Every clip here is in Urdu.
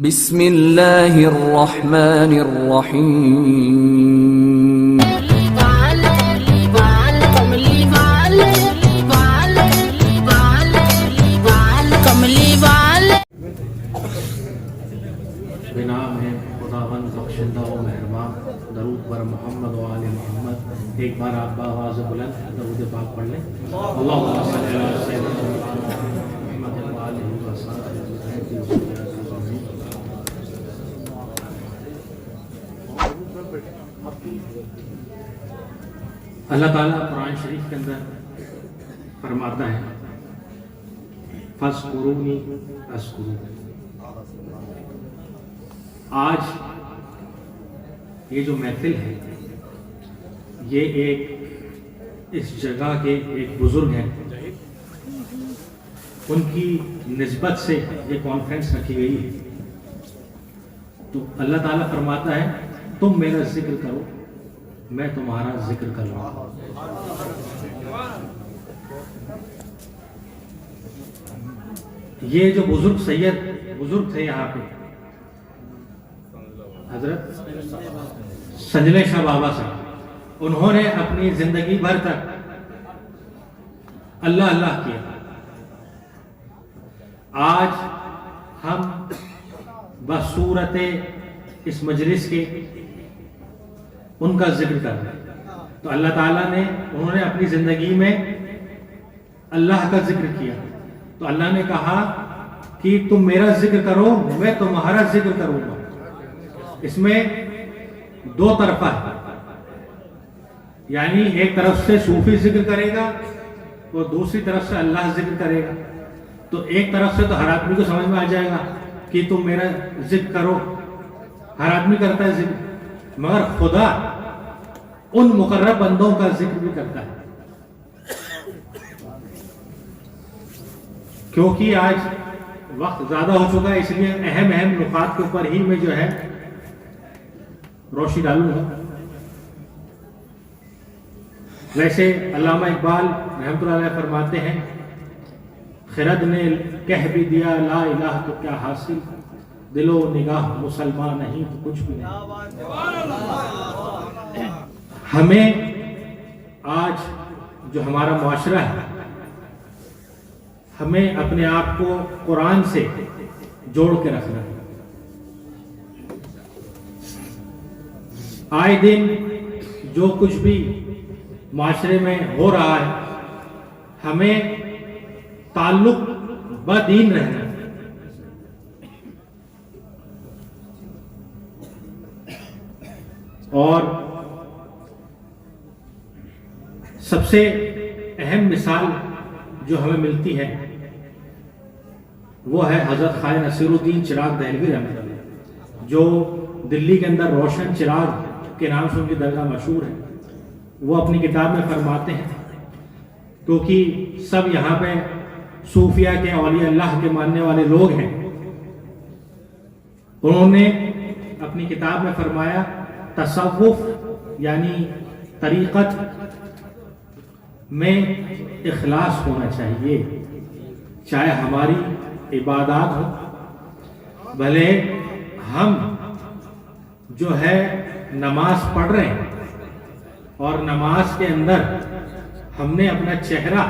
بسم اللہ الرحمن الرحیم بنام ہے خداوند بخشندہ و مہربان، درود بر محمد و آل محمد۔ ایک بار آپ بآواز بلند درود پاک پڑھ لیں۔ اللہم صلی علی سیدنا محمد و آلہ وصحبہ وسلم۔ اللہ تعالیٰ قرآن شریف کے اندر فرماتا ہے فَاذْكُرُونِي أَذْكُرُكُمْ۔ آج یہ جو محفل ہے یہ ایک اس جگہ کے ایک بزرگ ہیں، ان کی نسبت سے یہ کانفرنس رکھی گئی ہے۔ تو اللہ تعالیٰ فرماتا ہے تم میرا ذکر کرو، میں تمہارا ذکر کر رہا ہوں۔ یہ جو بزرگ تھے یہاں پہ، حضرت سنجلے شاہ بابا صاحب، انہوں نے اپنی زندگی بھر تک اللہ اللہ کیا۔ آج ہم بصورت اس مجلس کے ان کا ذکر کر رہے ہیں۔ تو اللہ تعالیٰ نے انہوں نے اپنی زندگی میں اللہ کا ذکر کیا، تو اللہ نے کہا کہ تم میرا ذکر کرو، میں تمہارا ذکر کروں گا۔ اس میں دو طرفہ ہے، یعنی ایک طرف سے صوفی ذکر کرے گا اور دوسری طرف سے اللہ ذکر کرے گا۔ تو ایک طرف سے تو ہر آدمی کو سمجھ میں آ جائے گا کہ تم میرا ذکر کرو، ہر آدمی کرتا ہے ذکر، مگر خدا ان مقرب بندوں کا ذکر بھی کرتا ہے۔ کیونکہ آج وقت زیادہ ہو چکا ہے، اس لیے اہم نکات کے اوپر ہی میں جو ہے روشنی ڈالوں گا۔ ویسے علامہ اقبال رحمۃ اللہ علیہ فرماتے ہیں خرد نے کہہ بھی دیا لا الہ تو کیا حاصل، دل و نگاہ مسلمان نہیں تو کچھ بھی نہیں۔ ہمیں آج جو ہمارا معاشرہ ہے، ہمیں اپنے آپ کو قرآن سے جوڑ کے رکھنا ہے۔ آئے دن جو کچھ بھی معاشرے میں ہو رہا ہے، ہمیں تعلق بدین رہنا ہے۔ اور سب سے اہم مثال جو ہمیں ملتی ہے وہ ہے حضرت خواجہ نصیر الدین چراغ دہلوی رحمۃ اللہ، جو دلی کے اندر روشن چراغ کے نام سے ان کی درگاہ مشہور ہے۔ وہ اپنی کتاب میں فرماتے ہیں، کیونکہ سب یہاں پہ صوفیہ کے اولیاء اللہ کے ماننے والے لوگ ہیں، انہوں نے اپنی کتاب میں فرمایا تصوف یعنی طریقت میں اخلاص ہونا چاہیے، چاہے ہماری عبادات ہو، بھلے ہم جو ہے نماز پڑھ رہے ہیں اور نماز کے اندر ہم نے اپنا چہرہ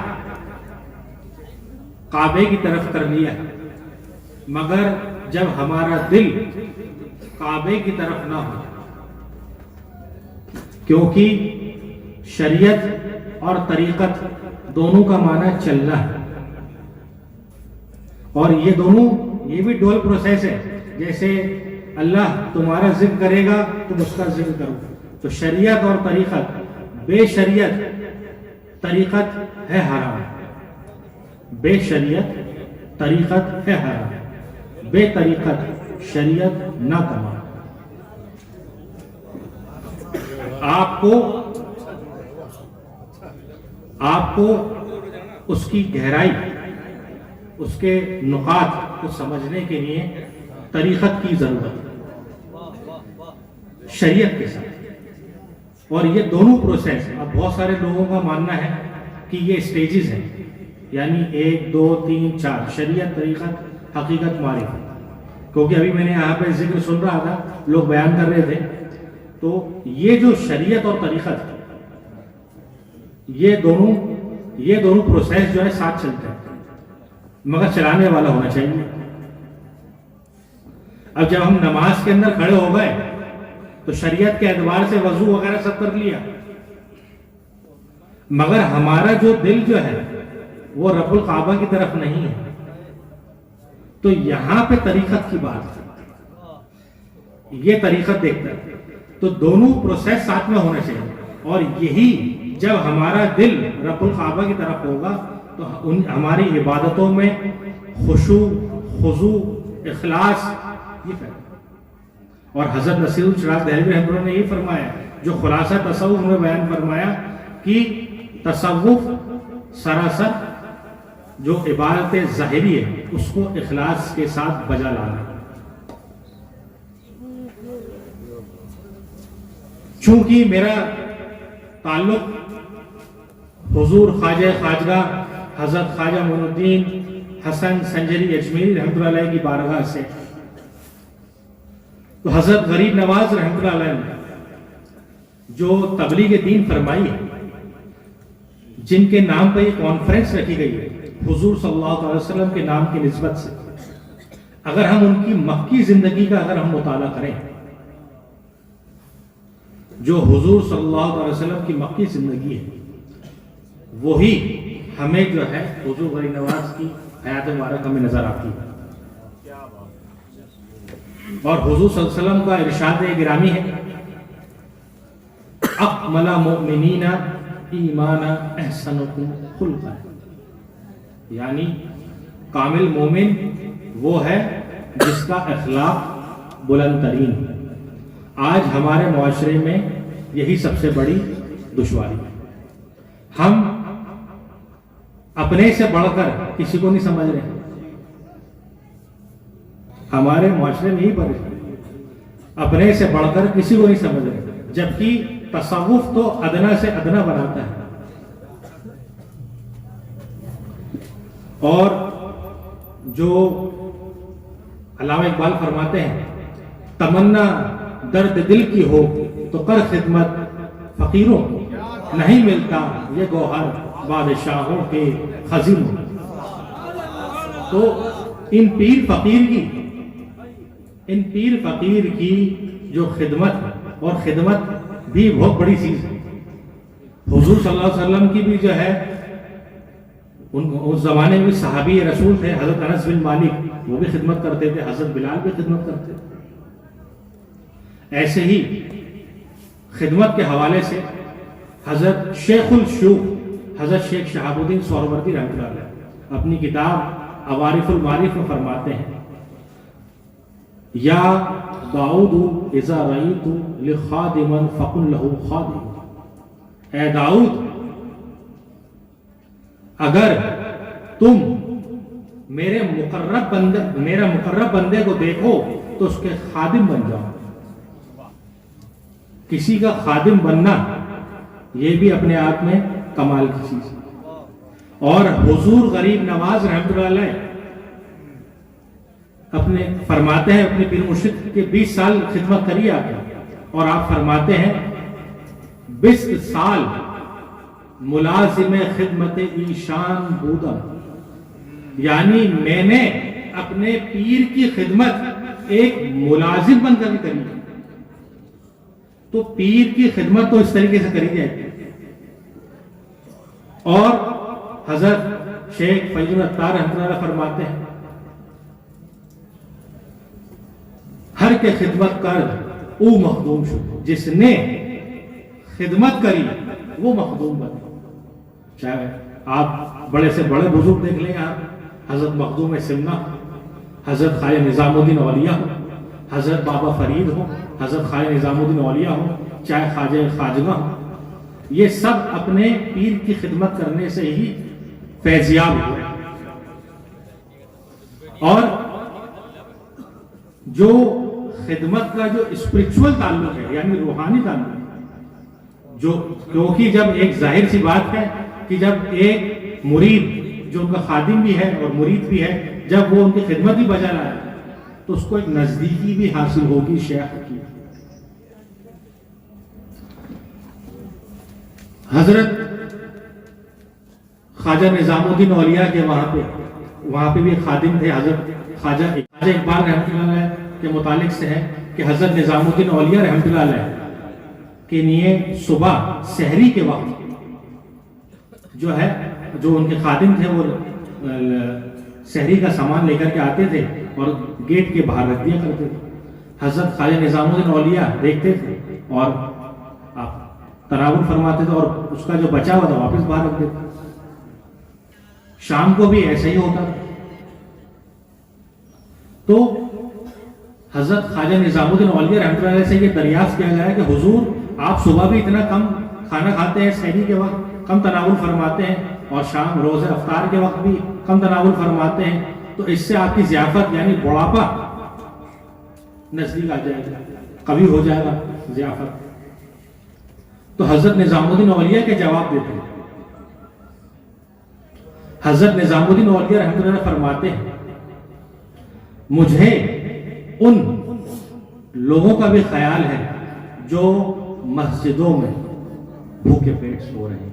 کعبے کی طرف کر لیا، مگر جب ہمارا دل کعبے کی طرف نہ ہو، کیونکہ شریعت اور طریقت دونوں کا معنی چلنا ہے، اور یہ دونوں یہ بھی ڈوئل پروسیس ہے۔ جیسے اللہ تمہارا ذکر کرے گا تم اس کا ذکر کرو، تو شریعت اور طریقت، بے شریعت طریقت ہے حرام، بے شریعت طریقت ہے حرام، بے طریقت شریعت نہ کما۔ آپ کو اس کی گہرائی، اس کے نقاط کو سمجھنے کے لیے طریقت کی ضرورت ہے شریعت کے ساتھ، اور یہ دونوں پروسیس، اب بہت سارے لوگوں کا ماننا ہے کہ یہ سٹیجز ہیں، یعنی 1 2 3 4 شریعت، طریقت، حقیقت، معرفت۔ کیونکہ ابھی میں نے یہاں پہ ذکر سن رہا تھا، لوگ بیان کر رہے تھے، تو یہ جو شریعت اور طریقت ہے، یہ دونوں پروسیس جو ہے ساتھ چلتے ہیں، مگر چلانے والا ہونا چاہیے۔ اب جب ہم نماز کے اندر کھڑے ہو گئے تو شریعت کے اعتبار سے وضو وغیرہ سب کر لیا، مگر ہمارا جو دل جو ہے وہ رب الکعبہ کی طرف نہیں ہے، تو یہاں پہ طریقت کی بات ہے، یہ طریقت دیکھتا ہے، تو دونوں پروسیس ساتھ میں ہونا چاہیے۔ اور یہی جب ہمارا دل رب الکعبہ کی طرف ہوگا تو ہماری عبادتوں میں خشوع، خضوع، اخلاص یہ ہے۔ اور حضرت نصیر الچراغ دہلوی رحمۃ اللہ نے یہ فرمایا، جو خلاصہ تصوف میں بیان فرمایا کہ تصوف سراسر جو عبادت ظاہری ہے اس کو اخلاص کے ساتھ بجا لانا۔ چونکہ میرا تعلق حضور خواجہ خواجگاہ حضرت خواجہ معین الدین حسن سنجری اجمیری رحمۃ اللہ علیہ کی بارگاہ سے، تو حضرت غریب نواز رحمۃ اللہ علیہ نے جو تبلیغ دین فرمائی ہے، جن کے نام پہ یہ کانفرنس رکھی گئی ہے حضور صلی اللہ علیہ وسلم کے نام کی نسبت سے، اگر ہم ان کی مکی زندگی کا اگر ہم مطالعہ کریں، جو حضور صلی اللہ علیہ وسلم کی مکی زندگی ہے وہی ہمیں جو ہے حضور غریب نواز کی حیات مبارک ہمیں نظر آتی ہے۔ اور حضور صلی اللہ علیہ وسلم کا ارشاد گرامی ہے، اکمل مؤمنین ایمانا احسنکم خلقا، یعنی کامل مومن وہ ہے جس کا اخلاق بلند ترین ہے۔ آج ہمارے معاشرے میں یہی سب سے بڑی دشواری ہے، ہم اپنے سے بڑھ کر کسی کو نہیں سمجھ رہے، ہمارے معاشرے میں یہی پریشانی، اپنے سے بڑھ کر کسی کو نہیں سمجھ رہے، جبکہ تصوف تو ادنا سے ادنا بناتا ہے۔ اور جو علامہ اقبال فرماتے ہیں، تمنا درد دل کی ہو تو کر خدمت فقیروں، نہیں ملتا یہ گوہر بادشاہوں کے خزینوں۔ تو ان پیر فقیر کی جو خدمت، اور خدمت بھی بہت بڑی چیز ہے۔ حضور صلی اللہ علیہ وسلم کی بھی جو ہے، اس زمانے میں صحابی رسول تھے حضرت انس بن مالک، وہ بھی خدمت کرتے تھے، حضرت بلال بھی خدمت کرتے تھے۔ ایسے ہی خدمت کے حوالے سے حضرت شیخ الشیوخ حضرت شیخ شہاب الدین سہروردی رحمۃ اللہ علیہ اپنی کتاب عوارف المعارف میں فرماتے ہیں، یا داؤد اذا رأیت لخادما فقل له خادم، اے داؤد اگر تم میرا مقرب بندے کو دیکھو تو اس کے خادم بن جاؤ۔ کسی کا خادم بننا یہ بھی اپنے آپ میں کمال کی چیز ہے۔ اور حضور غریب نواز رحمۃ اللہ علیہ اپنے فرماتے ہیں، اپنے پیر مرشد کے 20 سال خدمت کری آپ نے، اور آپ فرماتے ہیں 20 سال ملازم خدمت ایشان بودم، یعنی میں نے اپنے پیر کی خدمت ایک ملازم بن کر کری۔ تو پیر کی خدمت تو اس طریقے سے کری جائے گی۔ اور حضرت شیخ فیض العطار رحمۃ اللہ فرماتے ہیں، ہر کے خدمت کر او مخدوم شو، جس نے خدمت کری وہ مخدوم بنے۔ چاہے آپ بڑے سے بڑے بزرگ دیکھ لیں، آپ حضرت مخدوم سمنا، حضرت خواجہ نظام الدین اولیاء ہو، حضرت بابا فرید ہو، حضرت خواجہ نظام الدین اولیاء ہو، چاہے خواجہ خواجگاہ ہو، یہ سب اپنے پیر کی خدمت کرنے سے ہی فیضیاب ہوئے۔ اور جو خدمت کا جو اسپرچول تعلق ہے، یعنی روحانی تعلق، جو کیونکہ جب ایک ظاہر سی بات ہے کہ جب ایک مرید جو ان کا خادم بھی ہے اور مرید بھی ہے، جب وہ ان کی خدمت ہی بجا رہا ہے تو اس کو ایک نزدیکی بھی حاصل ہوگی شیخ کی. حضرت خواجہ نظام الدین اولیاء کے وہاں پہ بھی ایک خادم تھے. حضرت خواجہ اقبال رحمۃ اللہ علیہ کے متعلق سے ہے کہ حضرت نظام الدین اولیاء رحمۃ اللہ علیہ کے لیے صبح سحری کے وقت جو ان کے خادم تھے وہ سحری کا سامان لے کر کے آتے تھے اور گیٹ کے باہر رکھ دیا کرتے تھے. حضرت خواجہ نظام الدین اولیاء دیکھتے تھے اور تناول فرماتے تھے اور اس کا جو بچا ہوا تھا واپس باہر رکھ دیتے. شام کو بھی ایسا ہی ہوتا تھا. تو حضرت خواجہ نظام الدین اولیاء رحمۃ اللہ علیہ سے یہ دریافت کیا گیا کہ حضور آپ صبح بھی اتنا کم کھانا کھاتے ہیں, سحری کے وقت کم تناول فرماتے ہیں, اور شام روز افطار کے وقت بھی کم تناول فرماتے ہیں, تو اس سے آپ کی ضیافت یعنی بڑھاپا نزدیک آ جائے گا, قوی ہو جائے گا ضیافت. تو حضرت نظام الدین اولیاء کے جواب دیتے ہیں. حضرت نظام الدین اولیاء رحمۃ اللہ فرماتے ہیں مجھے ان لوگوں کا بھی خیال ہے جو مسجدوں میں بھوکے پیٹ سو رہے ہیں.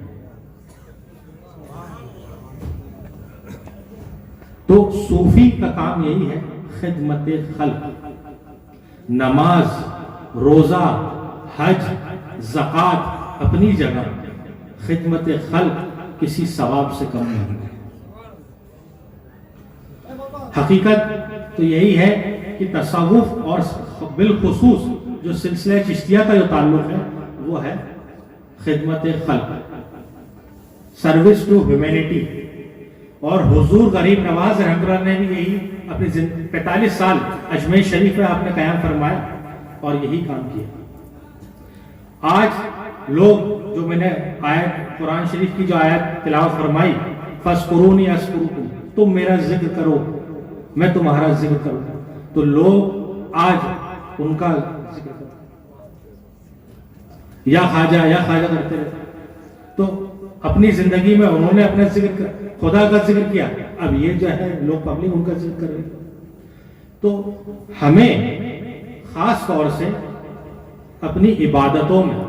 تو صوفی کا کام یہی ہے خدمت خلق, نماز, روزہ, حج, زکوٰۃ اپنی جگہ, خدمت خلق کسی ثواب سے کم نہیں. حقیقت تو یہی ہے کہ تصوف اور بالخصوص جو سلسلہ چشتیہ کا جو تعلق ہے وہ ہے خدمت خلق, سروس ٹو ہیومینٹی. اور حضور غریب نواز رحمۃ اللہ نے بھی یہی اپنی 45 سال اجمیر شریف میں آپ نے قیام فرمایا اور یہی کام کیا. آج لوگ جو میں نے آیت قرآن شریف کی جو آیت تلاوت فرمائی فَاذْكُرُونِي أَذْكُرُكُمْ, تم میرا ذکر کرو میں تمہارا ذکر کروں, تو لوگ آج ان کا ذکر کرتے یا خواجہ کرتے رہتے. تو اپنی زندگی میں انہوں نے اپنا ذکر خدا کا ذکر کیا, اب یہ جو ہے لوگ پبلک ان کا ذکر کر رہے ہیں. تو ہمیں خاص طور سے اپنی عبادتوں میں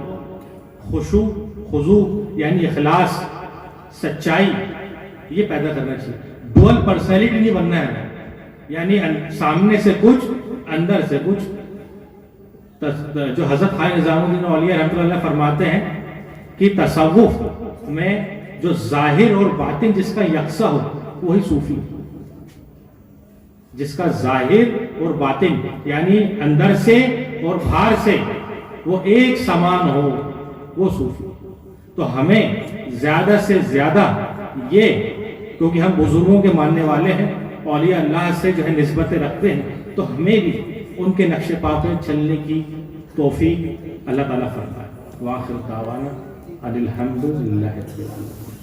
خشوع خضوع یعنی اخلاص, سچائی یہ پیدا کرنا چاہیے. ڈوئل پرسنالٹی نہیں بننا ہے, یعنی سامنے سے کچھ اندر سے کچھ. جو حضرت خواجہ نظام الدین اولیاء رحمۃ اللہ فرماتے ہیں کہ تصوف میں جو ظاہر اور باطن جس کا یکساں ہو وہی صوفی, جس کا ظاہر اور باطن یعنی اندر سے اور باہر سے وہ ایک سمان ہو وہ صوفی. تو ہمیں زیادہ سے زیادہ یہ, کیونکہ ہم بزرگوں کے ماننے والے ہیں, اولیاء اللہ سے جو ہے نسبتیں رکھتے ہیں, تو ہمیں بھی ان کے نقش پا پہ چلنے کی توفیق اللہ تعالیٰ فرمائے. وآخر دعوانا ان الحمد للہ رب العالمین.